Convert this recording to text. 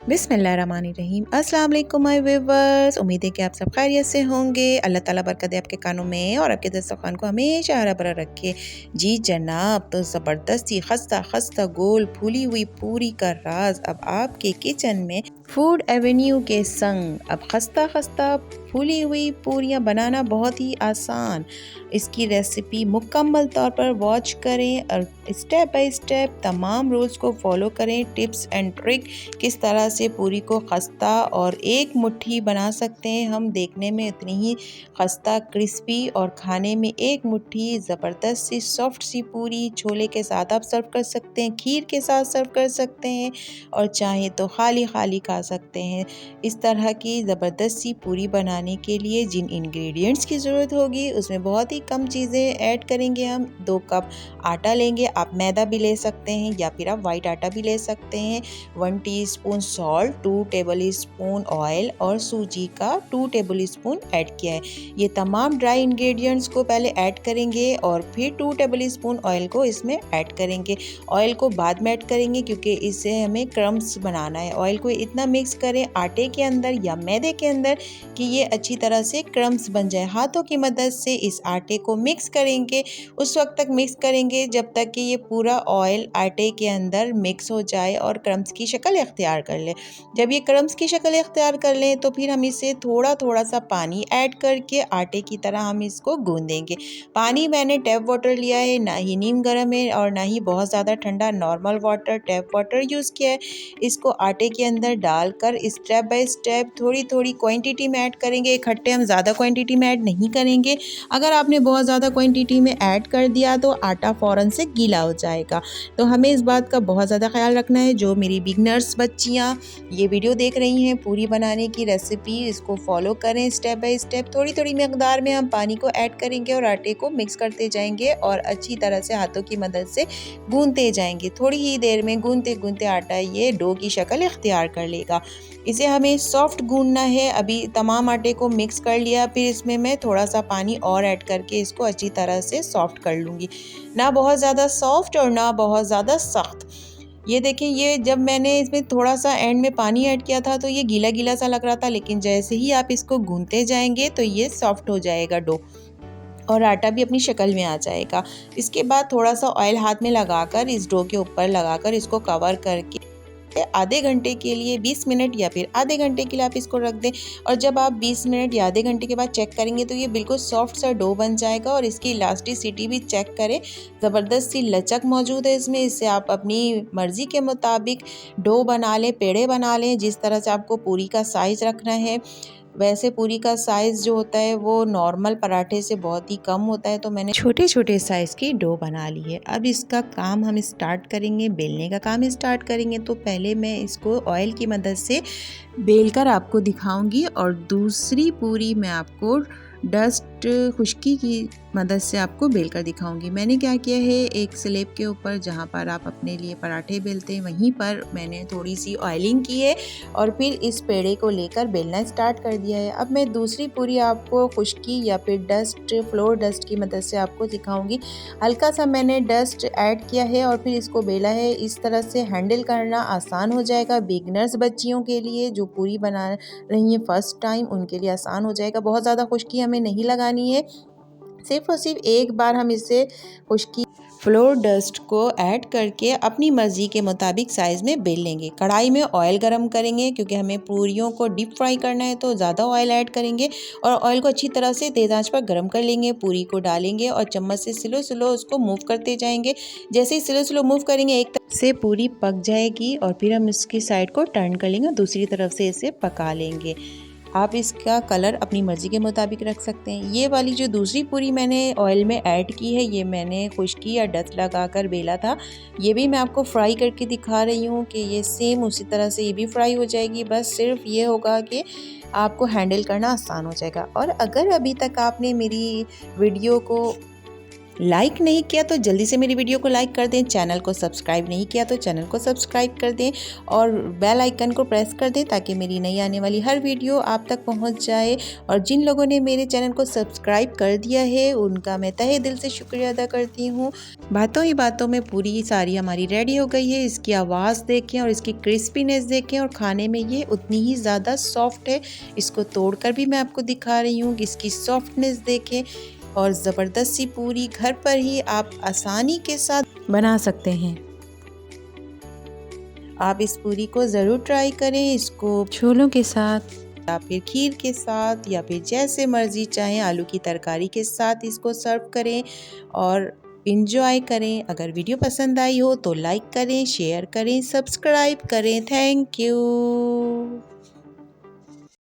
बिस्मिल्लाहिर्रहमानिर्रहीम। अस्सलाम वालेकुम माय व्यूअर्स। उम्मीद है कि आप सब खैरियत से होंगे। अल्लाह ताला बरकत दे आपके कानों में और आपके दस्तरखान को हमेशा हरा भरा रखे। जी जनाब, तो ज़बरदस्ती खस्ता खस्ता गोल फूली हुई पूरी का राज अब आपके किचन में फूड एवेन्यू के संग। अब खस्ता खस्ता फूली हुई पूरियां बनाना बहुत ही आसान। इसकी रेसिपी मुकम्मल तौर पर वॉच करें और स्टेप बाय स्टेप तमाम रूल्स को फॉलो करें। टिप्स एंड ट्रिक किस तरह से पूरी को खस्ता और एक मुट्ठी बना सकते हैं हम, देखने में इतनी ही खस्ता क्रिस्पी और खाने में एक मुट्ठी ज़बरदस्त सी सॉफ्ट सी पूरी छोले के साथ आप सर्व कर सकते हैं, खीर के साथ सर्व कर सकते हैं और चाहे तो खाली खाली खा सकते हैं। इस तरह की ज़बरदस्त सी पूरी बनाने के लिए जिन इंग्रेडिएंट्स की ज़रूरत होगी उसमें बहुत ही कम चीज़ें ऐड करेंगे हम। 2 कप आटा लेंगे, आप मैदा भी ले सकते हैं या फिर आप वाइट आटा भी ले सकते हैं। 1 teaspoon salt, 2 table spoon oil और सूजी का 2 टेबल स्पून ऐड किया है। ये तमाम ड्राई इंग्रेडिएंट्स को पहले ऐड करेंगे और फिर 2 टेबल स्पून ऑयल को इसमें ऐड करेंगे। ऑयल को बाद में ऐड करेंगे क्योंकि इससे हमें क्रम्स बनाना है। ऑयल को इतना मिक्स करें आटे के अंदर या मैदे के अंदर कि ये अच्छी तरह से क्रम्स बन जाए। हाथों की मदद से इस आटे को मिक्स करेंगे, उस वक्त तक मिक्स करेंगे जब तक कि ये पूरा ऑयल आटे के अंदर मिक्स हो जाए और क्रम्स की शक्ल इख्तियार कर ले। जब ये क्रम्स की शक्ल इख्तियार कर लें तो फिर हम इसे थोड़ा थोड़ा सा पानी ऐड करके आटे की तरह हम इसको गूंदेंगे। पानी मैंने टैप वाटर लिया है, ना ही नीम गर्म है और ना ही बहुत ज़्यादा ठंडा, normal water tap water use किया है। इसको आटे के अंदर डालकर स्टेप बाय स्टेप थोड़ी थोड़ी क्वांटिटी में ऐड करेंगे। इकट्ठे हम ज़्यादा क्वांटिटी में ऐड नहीं करेंगे। अगर आपने बहुत ज़्यादा क्वांटिटी में ऐड कर दिया तो आटा फ़ौरन से गीला हो जाएगा। तो हमें इस बात का बहुत ज़्यादा ख्याल रखना है। जो मेरी बिगनर्स बच्चियाँ ये वीडियो देख रही हैं पूरी बनाने की रेसिपी, इसको फॉलो करें स्टेप बाय स्टेप। थोड़ी थोड़ी मकदार में हम पानी को ऐड करेंगे और आटे को मिक्स करते जाएंगे और अच्छी तरह से हाथों की मदद से गूंदते जाएंगे। थोड़ी ही देर में गूंदते गूंदते आटा ये डो की शक्ल इख्तियार कर लेगा। इसे हमें सॉफ्ट गूंदना है। अभी तमाम आटे को मिक्स कर लिया, फिर इसमें मैं थोड़ा सा पानी और ऐड करके इसको अच्छी तरह से सॉफ्ट कर लूँगी। ना बहुत ज़्यादा सॉफ्ट और ना बहुत ज़्यादा सख्त। ये देखें, ये जब मैंने इसमें थोड़ा सा एंड में पानी ऐड किया था तो ये गीला गीला सा लग रहा था, लेकिन जैसे ही आप इसको गूंदते जाएंगे तो ये सॉफ्ट हो जाएगा डो और आटा भी अपनी शक्ल में आ जाएगा। इसके बाद थोड़ा सा ऑयल हाथ में लगाकर इस डो के ऊपर लगाकर इसको कवर करके आधे घंटे के लिए 20 मिनट या फिर आधे घंटे के लिए आप इसको रख दें। और जब आप 20 मिनट या आधे घंटे के बाद चेक करेंगे तो ये बिल्कुल सॉफ्ट सा डो बन जाएगा। और इसकी इलास्टिसिटी भी चेक करें, ज़बरदस्त सी लचक मौजूद है इसमें। इससे आप अपनी मर्ज़ी के मुताबिक डो बना लें, पेड़े बना लें। जिस तरह से आपको पूरी का साइज़ रखना है, वैसे पूरी का साइज़ जो होता है वो नॉर्मल पराठे से बहुत ही कम होता है, तो मैंने छोटे छोटे साइज़ की डो बना ली है। अब इसका काम हम स्टार्ट करेंगे, बेलने का काम स्टार्ट करेंगे। तो पहले मैं इसको ऑयल की मदद से बेलकर आपको दिखाऊंगी और दूसरी पूरी मैं आपको डस्ट खुश्की की मदद से आपको बेलकर दिखाऊंगी। मैंने क्या किया है, एक स्लेब के ऊपर जहाँ पर आप अपने लिए पराठे बेलते हैं वहीं पर मैंने थोड़ी सी ऑयलिंग की है और फिर इस पेड़े को लेकर बेलना स्टार्ट कर दिया है। अब मैं दूसरी पूरी आपको खुश्की या फिर डस्ट, फ्लोर डस्ट की मदद से आपको दिखाऊंगी। हल्का सा मैंने डस्ट ऐड किया है और फिर इसको बेला है। इस तरह से हैंडल करना आसान हो जाएगा बिगनर्स बच्चियों के लिए जो पूरी बना रही हैं फर्स्ट टाइम, उनके लिए आसान हो जाएगा। बहुत ज़्यादा खुश्की हमें नहीं लगानी है, सिर्फ और सिर्फ एक बार हम इससे खुश्की फ्लोर डस्ट को ऐड करके अपनी मर्ज़ी के मुताबिक साइज़ में बेल लेंगे। कढ़ाई में ऑयल गरम करेंगे क्योंकि हमें पूरियों को डीप फ्राई करना है, तो ज़्यादा ऑयल ऐड करेंगे और ऑयल को अच्छी तरह से तेज़ आंच पर गरम कर लेंगे। पूरी को डालेंगे और चम्मच से स्लो स्लो उसको मूव करते जाएंगे। जैसे ही स्लो स्लो मूव करेंगे एक तरफ से पूरी पक जाएगी और फिर हम इसकी साइड को टर्न कर लेंगे और दूसरी तरफ से इसे पका लेंगे। आप इसका कलर अपनी मर्ज़ी के मुताबिक रख सकते हैं। ये वाली जो दूसरी पूरी मैंने ऑयल में ऐड की है, ये मैंने खुश्की या डस्ट लगाकर बेला था। ये भी मैं आपको फ्राई करके दिखा रही हूँ कि ये सेम उसी तरह से ये भी फ्राई हो जाएगी। बस सिर्फ ये होगा कि आपको हैंडल करना आसान हो जाएगा। और अगर अभी तक आपने मेरी वीडियो को लाइक नहीं किया तो जल्दी से मेरी वीडियो को लाइक कर दें, चैनल को सब्सक्राइब नहीं किया तो चैनल को सब्सक्राइब कर दें और बेल आइकन को प्रेस कर दें ताकि मेरी नई आने वाली हर वीडियो आप तक पहुंच जाए। और जिन लोगों ने मेरे चैनल को सब्सक्राइब कर दिया है उनका मैं तहे दिल से शुक्रिया अदा करती हूँ। बातों ही बातों में पूरी सारी हमारी रेडी हो गई है। इसकी आवाज़ देखें और इसकी क्रिस्पीनेस देखें और खाने में ये उतनी ही ज़्यादा सॉफ्ट है। इसको तोड़कर भी मैं आपको दिखा रही हूँ कि इसकी सॉफ्टनेस देखें और ज़बरदस्त सी पूरी घर पर ही आप आसानी के साथ बना सकते हैं। आप इस पूरी को ज़रूर ट्राई करें। इसको छोलों के साथ या फिर खीर के साथ या फिर जैसे मर्ज़ी चाहें आलू की तरकारी के साथ इसको सर्व करें और इंजॉय करें। अगर वीडियो पसंद आई हो तो लाइक करें, शेयर करें, सब्सक्राइब करें। Thank you.